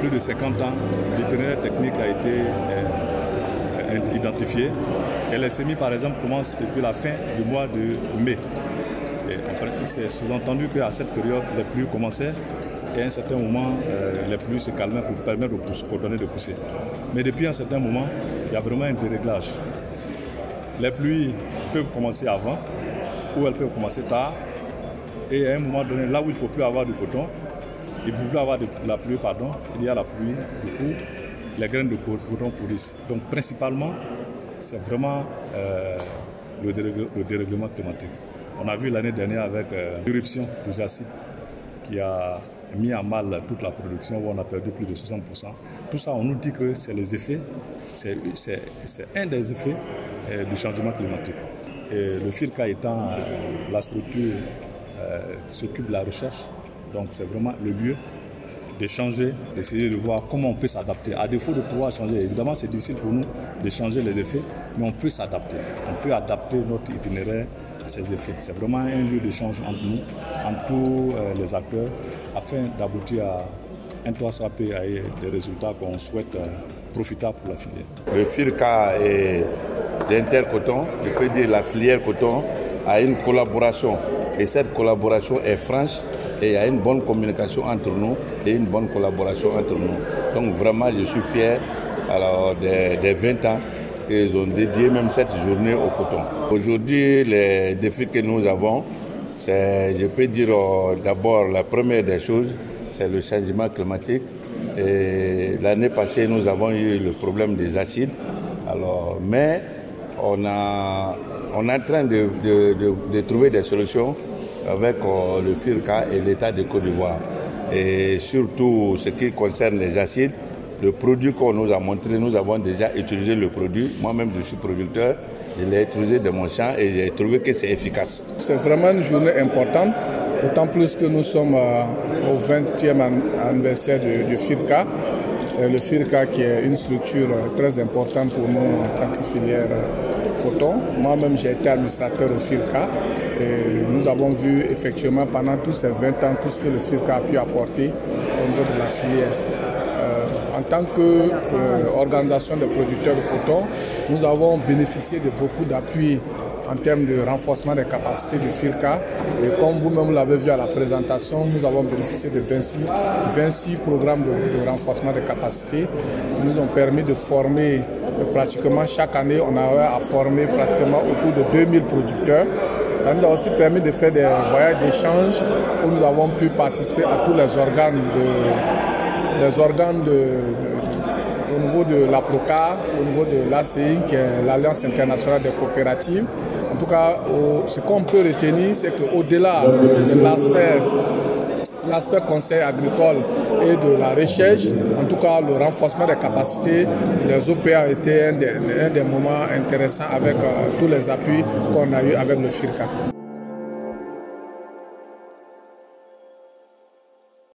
plus de 50 ans, l'itinéraire technique a été identifié. Et les semis, par exemple, commencent depuis la fin du mois de mai. C'est sous-entendu qu'à cette période, les pluies commençaient et à un certain moment, les pluies se calmaient pour permettre aux cotonniers de pousser. Mais depuis un certain moment, il y a vraiment un déréglage. Les pluies peuvent commencer avant ou elles peuvent commencer tard. Et à un moment donné, là où il ne faut plus avoir de coton, il ne faut plus avoir de la pluie, pardon, il y a la pluie, du coup, les graines de coton pourrissent. Donc principalement, c'est vraiment le dérèglement climatique. On a vu l'année dernière avec l'éruption du jacide qui a mis à mal toute la production, où on a perdu plus de 60%. Tout ça, on nous dit que c'est les effets, c'est un des effets du changement climatique. Et le FIRCA étant la structure qui s'occupe de la recherche, donc c'est vraiment le lieu d'échanger, d'essayer de voir comment on peut s'adapter. À défaut de pouvoir changer, évidemment c'est difficile pour nous de changer les effets, mais on peut s'adapter. On peut adapter notre itinéraire à ces effets. C'est vraiment un lieu d'échange entre nous, entre tous les acteurs, afin d'aboutir à un 3AP et des résultats qu'on souhaite profitables pour la filière. Le FIRCA et l'Intercoton, je peux dire la filière coton, a une collaboration. Et cette collaboration est franche et il y a une bonne communication entre nous et une bonne collaboration entre nous. Donc vraiment, je suis fier alors, des 20 ans qu'ils ont dédié même cette journée au coton. Aujourd'hui, les défis que nous avons, c'est, je peux dire d'abord, la première des choses, c'est le changement climatique. Et l'année passée, nous avons eu le problème des acides. Alors, mais on est en train de trouver des solutions avec le FIRCA et l'État de Côte d'Ivoire. Et surtout, ce qui concerne les acides, le produit qu'on nous a montré, nous avons déjà utilisé le produit. Moi-même, je suis producteur, je l'ai utilisé dans mon champ et j'ai trouvé que c'est efficace. C'est vraiment une journée importante, d'autant plus que nous sommes au 20e anniversaire du FIRCA. Le FIRCA qui est une structure très importante pour nous en tant que filière coton. Moi-même, j'ai été administrateur au FIRCA. Et nous avons vu effectivement pendant tous ces 20 ans tout ce que le FIRCA a pu apporter au niveau de la filière. En tant qu'organisation de producteurs de coton, nous avons bénéficié de beaucoup d'appui en termes de renforcement des capacités du FIRCA. Et comme vous-même l'avez vu à la présentation, nous avons bénéficié de 26 programmes de renforcement des capacités qui nous ont permis de former pratiquement chaque année, on a à former pratiquement autour de 2000 producteurs. Ça nous a aussi permis de faire des voyages d'échange où nous avons pu participer à tous les organes au niveau de l'APROCA, au niveau de l'ACI, qui est l'Alliance internationale des coopératives. En tout cas, ce qu'on peut retenir, c'est qu'au-delà de l'aspect conseil agricole et de la recherche, en tout cas le renforcement des capacités, les OPA a été un des moments intéressants avec tous les appuis qu'on a eu avec le FIRCA.